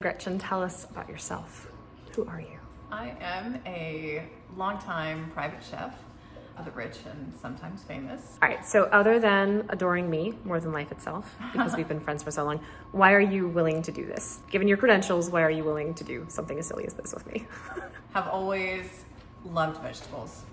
Gretchen, tell us about yourself. Who are you? I am a longtime private chef of the rich and sometimes famous. All right, so other than adoring me more than life itself, because we've been friends for so long, why are you willing to do this? Given your credentials, why are you willing to do something as silly as this with me? Have always loved vegetables.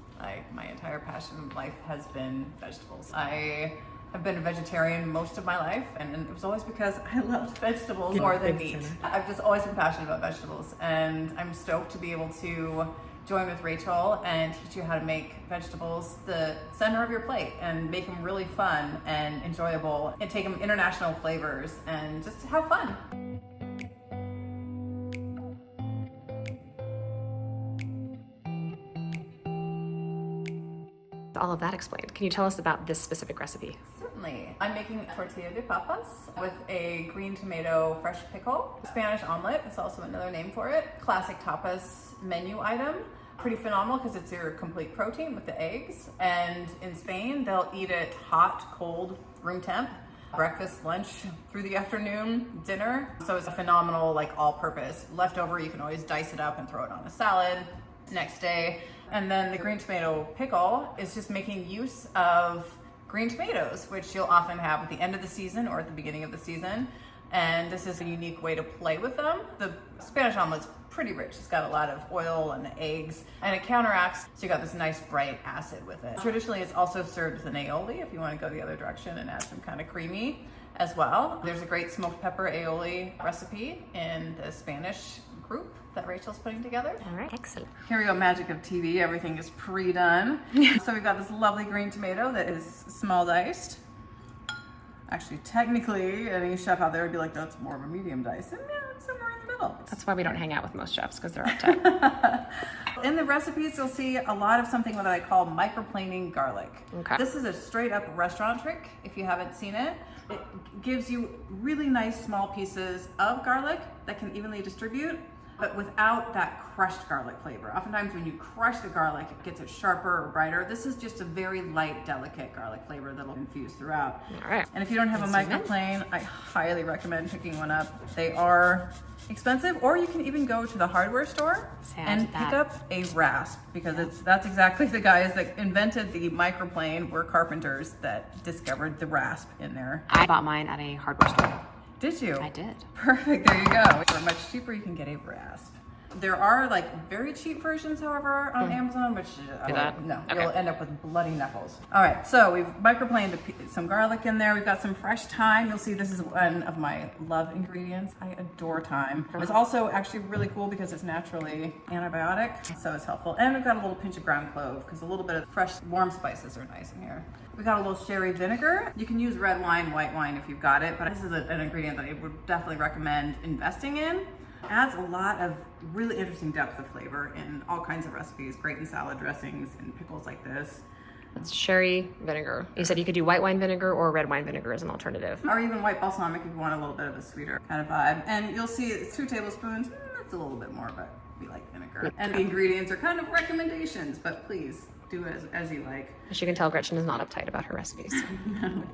My entire passion in life has been vegetables. I have been a vegetarian most of my life, and it was always because I loved vegetables more than meat. I've just always been passionate about vegetables, and I'm stoked to be able to join with Rachel and teach you how to make vegetables the center of your plate and make them really fun and enjoyable and take them international flavors and just have fun. All of that explained. Can you tell us about this specific recipe? Certainly. I'm making tortilla de papas with a green tomato fresh pickle. Spanish omelette is also another name for it. Classic tapas menu item. Pretty phenomenal because it's your complete protein with the eggs. And in Spain, they'll eat it hot, cold, room temp. Breakfast, lunch, through the afternoon, dinner. So it's a phenomenal, like, all-purpose. Leftover, you can always dice it up and throw it on a salad next day. And then the green tomato pickle is just making use of green tomatoes, which you'll often have at the end of the season or at the beginning of the season. And this is a unique way to play with them. The Spanish omelet's pretty rich. It's got a lot of oil and eggs, and it counteracts, so you got this nice bright acid with it. Traditionally, it's also served with an aioli if you want to go the other direction and add some kind of creamy as well. There's a great smoked pepper aioli recipe in the Spanish group that Rachel's putting together. All right, excellent. Here we go, magic of TV. Everything is pre-done. So we've got this lovely green tomato that is small diced. Actually, technically, any chef out there would be like, that's more of a medium dice. And yeah, it's somewhere in the middle. That's why we don't hang out with most chefs, because they're uptight. In the recipes, you'll see a lot of something that I call microplaning garlic. Okay. This is a straight up restaurant trick, if you haven't seen it. It gives you really nice small pieces of garlic that can evenly distribute, but without that crushed garlic flavor. Oftentimes when you crush the garlic, it gets it sharper or brighter. This is just a very light, delicate garlic flavor that'll infuse throughout. All right. And if you don't have a microplane, I highly recommend picking one up. They are expensive, or you can even go to the hardware store and pick up a rasp, because that's exactly the guys that invented the microplane were carpenters that discovered the rasp in there. I bought mine at a hardware store. Did you? I did. Perfect, there you go. For much cheaper, you can get a rasp. There are like very cheap versions, however, on Amazon, which no, Okay. You'll end up with bloody knuckles. All right, so we've microplaned some garlic in there. We've got some fresh thyme. You'll see this is one of my love ingredients. I adore thyme. It's also actually really cool because it's naturally antibiotic, so it's helpful. And we've got a little pinch of ground clove because a little bit of fresh warm spices are nice in here. We got a little sherry vinegar. You can use red wine, white wine if you've got it, but this is an ingredient that I would definitely recommend investing in. Adds a lot of really interesting depth of flavor in all kinds of recipes, great in salad dressings and pickles like this. It's sherry vinegar. You said you could do white wine vinegar or red wine vinegar as an alternative. Or even white balsamic if you want a little bit of a sweeter kind of vibe. And you'll see it's 2 tablespoons. That's a little bit more, but we like vinegar. And the ingredients are kind of recommendations, but please do as you like. As you can tell, Gretchen is not uptight about her recipes. No.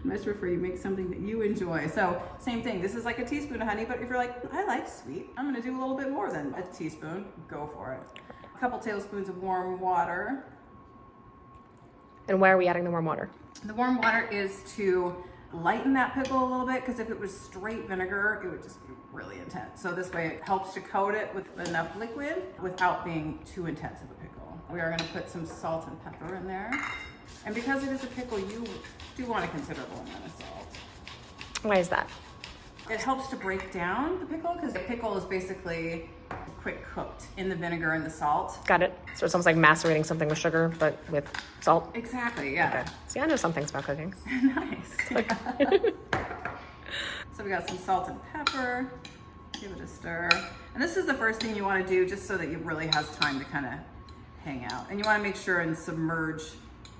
Much prefer you make something that you enjoy. So same thing, this is like a teaspoon of honey, but if you're like, I like sweet, I'm gonna do a little bit more than a teaspoon, go for it. A couple tablespoons of warm water. And why are we adding the warm water? The warm water is to lighten that pickle a little bit, because if it was straight vinegar, it would just be really intense. So this way it helps to coat it with enough liquid without being too intense of a pickle. We are gonna put some salt and pepper in there. And because it is a pickle, you do want a considerable amount of salt. Why is that? It helps to break down the pickle, because the pickle is basically quick cooked in the vinegar and the salt. Got it. So it's almost like macerating something with sugar, but with salt. Exactly, yeah. Okay. See, I know some things about cooking. Nice. So we got some salt and pepper. Give it a stir. And this is the first thing you want to do, just so that it really has time to kind of hang out. And you want to make sure and submerge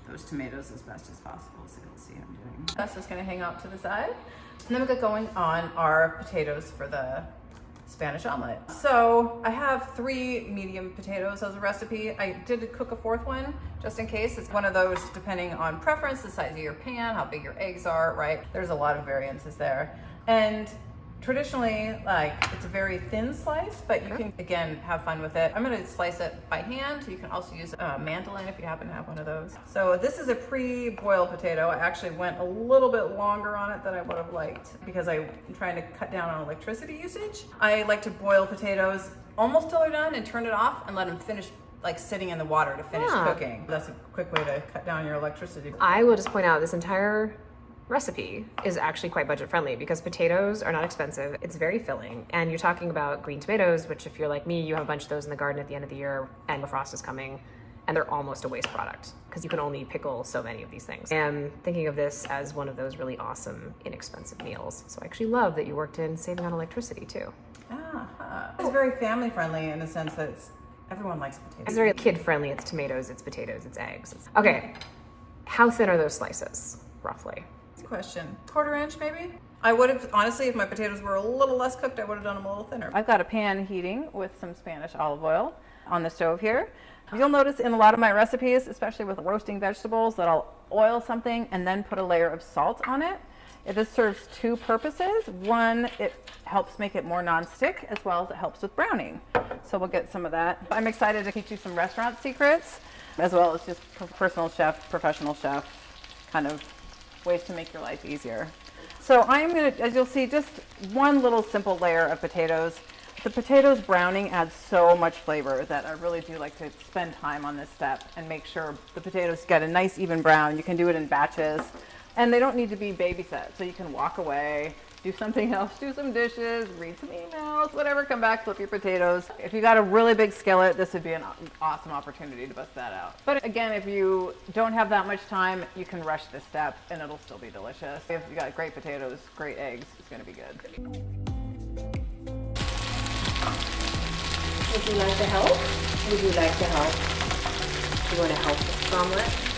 those tomatoes as best as possible. So you'll see how I'm doing. That's just going to hang out to the side. And then we got going on our potatoes for the Spanish omelet. So I have 3 medium potatoes as a recipe. I did cook a 4th one just in case. It's one of those, depending on preference, the size of your pan, how big your eggs are, right? There's a lot of variances there. And Traditionally, like, it's a very thin slice, but you can, again, have fun with it. I'm gonna slice it by hand. You can also use a mandolin if you happen to have one of those. So this is a pre-boiled potato. I actually went a little bit longer on it than I would have liked because I'm trying to cut down on electricity usage. I like to boil potatoes almost till they're done and turn it off and let them finish like sitting in the water to finish cooking. That's a quick way to cut down your electricity. I will just point out this entire recipe is actually quite budget friendly because potatoes are not expensive. It's very filling. And you're talking about green tomatoes, which if you're like me, you have a bunch of those in the garden at the end of the year and the frost is coming and they're almost a waste product because you can only pickle so many of these things. And thinking of this as one of those really awesome, inexpensive meals. So I actually love that you worked in saving on electricity too. It's very family friendly in the sense that everyone likes potatoes. It's very kid friendly. It's tomatoes, it's potatoes, it's eggs. Okay, how thin are those slices, roughly? Question. 1/4 inch maybe? I would have, honestly, if my potatoes were a little less cooked, I would have done them a little thinner. I've got a pan heating with some Spanish olive oil on the stove here. You'll notice in a lot of my recipes, especially with roasting vegetables, that I'll oil something and then put a layer of salt on it. This serves two purposes. One, it helps make it more non-stick as well as it helps with browning. So we'll get some of that. I'm excited to teach you some restaurant secrets as well as just personal chef, professional chef kind of ways to make your life easier. So I'm gonna, as you'll see, just one little simple layer of potatoes. The potatoes browning adds so much flavor that I really do like to spend time on this step and make sure the potatoes get a nice even brown. You can do it in batches and they don't need to be babysat. So you can walk away, do something else, do some dishes, read some emails, whatever, come back, flip your potatoes. If you got a really big skillet, this would be an awesome opportunity to bust that out. But again, if you don't have that much time, you can rush this step and it'll still be delicious. If you got great potatoes, great eggs, it's gonna be good. Would you like to help? Would you like to help? Do you want to help with the omelet?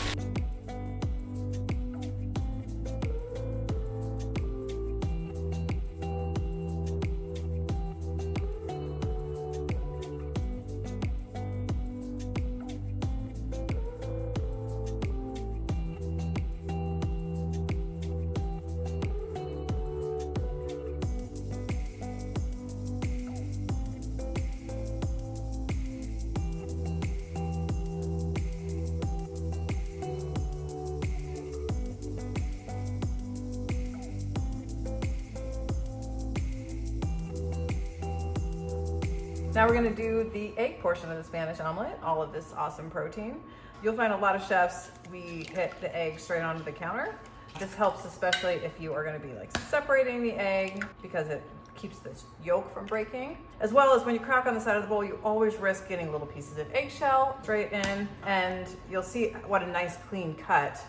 Now we're gonna do the egg portion of the Spanish omelet, all of this awesome protein. You'll find a lot of chefs, we hit the egg straight onto the counter. This helps especially if you are gonna be like separating the egg because it keeps the yolk from breaking. As well as when you crack on the side of the bowl, you always risk getting little pieces of eggshell straight in, and you'll see what a nice clean cut,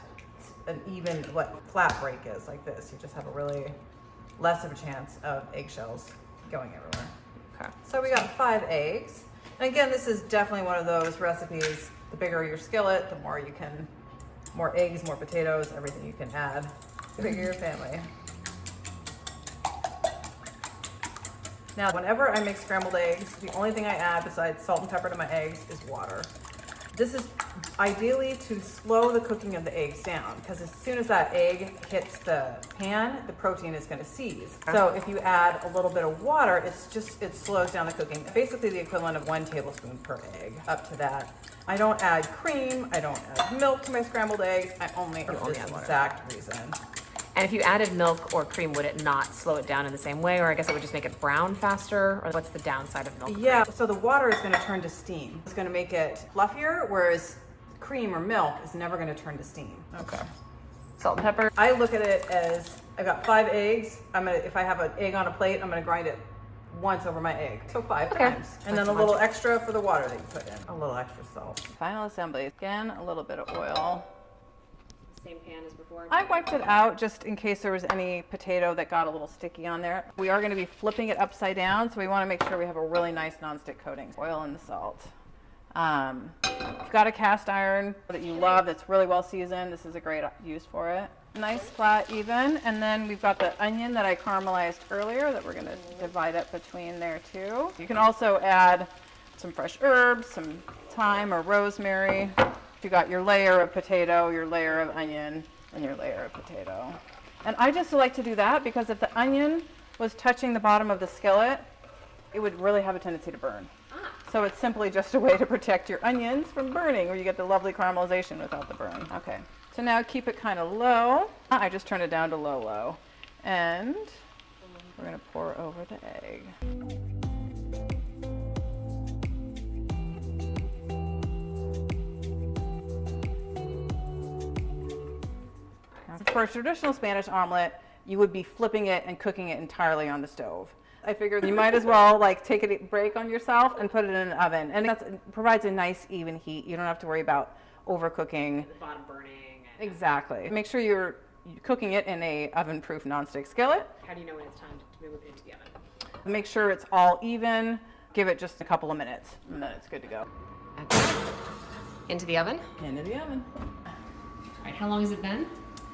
an even what flat break is like this. You just have a really less of a chance of eggshells going everywhere. Okay. So we got 5 eggs. And again, this is definitely one of those recipes, the bigger your skillet, the more you can, more eggs, more potatoes, everything you can add, the bigger your family. Now, whenever I make scrambled eggs, the only thing I add besides salt and pepper to my eggs is water. This is ideally to slow the cooking of the eggs down because as soon as that egg hits the pan, the protein is going to seize. So if you add a little bit of water, it slows down the cooking. Basically the equivalent of 1 tablespoon per egg, up to that. I don't add cream, I don't add milk to my scrambled eggs, I only for this exact reason. And if you added milk or cream, would it not slow it down in the same way? Or I guess it would just make it brown faster? Or what's the downside of milk? Yeah, so the water is gonna turn to steam. It's gonna make it fluffier, whereas cream or milk is never gonna turn to steam. Okay. Salt and pepper. I look at it as, I've got 5 eggs. If I have an egg on a plate, I'm gonna grind it once over my egg. So 5 times. And then a little extra for the water that you put in. A little extra salt. Final assembly. Again, a little bit of oil. Same pan as before. I wiped it out just in case there was any potato that got a little sticky on there. We are going to be flipping it upside down, so we want to make sure we have a really nice nonstick coating. Oil and the salt. If you've got a cast iron that you love that's really well seasoned, this is a great use for it. Nice flat even, and then we've got the onion that I caramelized earlier that we're going to divide up between there too. You can also add some fresh herbs, some thyme or rosemary. You got your layer of potato, your layer of onion, and your layer of potato. And I just like to do that because if the onion was touching the bottom of the skillet, it would really have a tendency to burn. So it's simply just a way to protect your onions from burning, where you get the lovely caramelization without the burn. Okay, so now keep it kind of low. I just turned it down to low. And we're gonna pour over the egg. For a traditional Spanish omelet, you would be flipping it and cooking it entirely on the stove. I figured you might as well like take a break on yourself and put it in an oven, and it provides a nice even heat. You don't have to worry about overcooking. The bottom burning. Exactly. Make sure you're cooking it in a oven-proof nonstick skillet. How do you know when it's time to move it into the oven? Make sure it's all even. Give it just a couple of minutes, and then it's good to go. Okay. Into the oven? Into the oven. All right, how long has it been?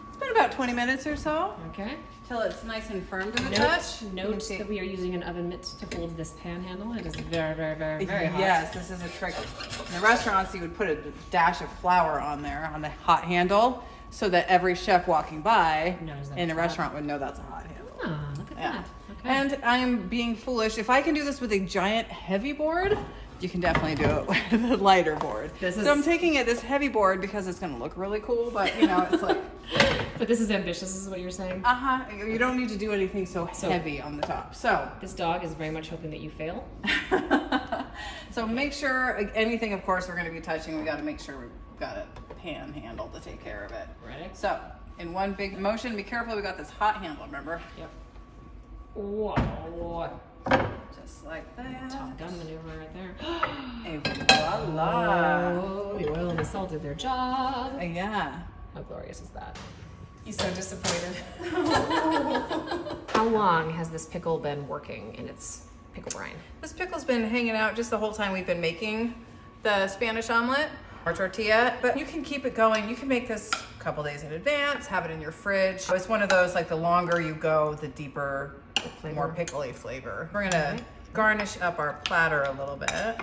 It's been about 20 minutes or so. Okay. Till it's nice and firm to the touch. Note that we are using an oven mitt to hold this pan handle. It is very, very, very, very hot. Yes, this is a trick. In the restaurants, you would put a dash of flour on there on the hot handle, so that every chef walking by in a restaurant would know that's a hot handle. Oh, look at that. Okay. And I'm being foolish. If I can do this with a giant heavy board, you can definitely do it with a lighter board. So I'm taking this heavy board because it's going to look really cool, but you know, it's like... But this is ambitious, is what you're saying? Uh-huh. You don't need to do anything so heavy on the top. So this dog is very much hoping that you fail. So make sure, anything of course we're going to be touching, we got to make sure we've got a pan handle to take care of it. Ready? So in one big motion, be careful, we got this hot handle, remember? Yep. Whoa. Just like that. Top Gun maneuver right there. And voila. Oh, the oil and the salt did their job. Yeah. How glorious is that? He's so disappointed. How long has this pickle been working in its pickle brine? This pickle's been hanging out just the whole time we've been making the Spanish omelet or tortilla, but you can keep it going. You can make this a couple days in advance, have it in your fridge. It's one of those, like the longer you go, the deeper, more pickly flavor. We're gonna garnish up our platter a little bit.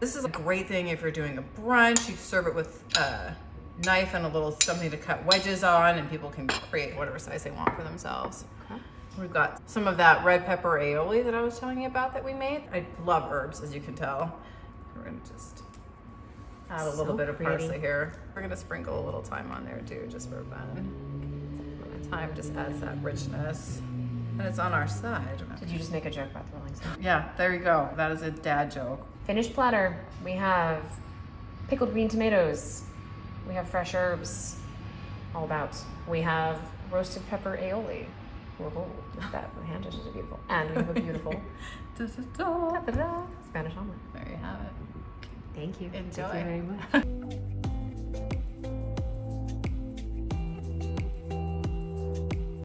This is a great thing if you're doing a brunch. You serve it with a knife and a little something to cut wedges on, and people can create whatever size they want for themselves. Okay. We've got some of that red pepper aioli that I was telling you about that we made. I love herbs, as you can tell. We're gonna just add a little bit of parsley here. We're gonna sprinkle a little thyme on there too, just for fun. Thyme just adds that richness. And it's on our side. Did you just make a joke about the Rolling Stones? Yeah, there you go. That is a dad joke. Finished platter. We have pickled green tomatoes. We have fresh herbs. All about. We have roasted pepper aioli. Look at that. My hand gestures are beautiful. And we have a beautiful Spanish omelet. There you have it. Thank you. Enjoy. Thank you very much.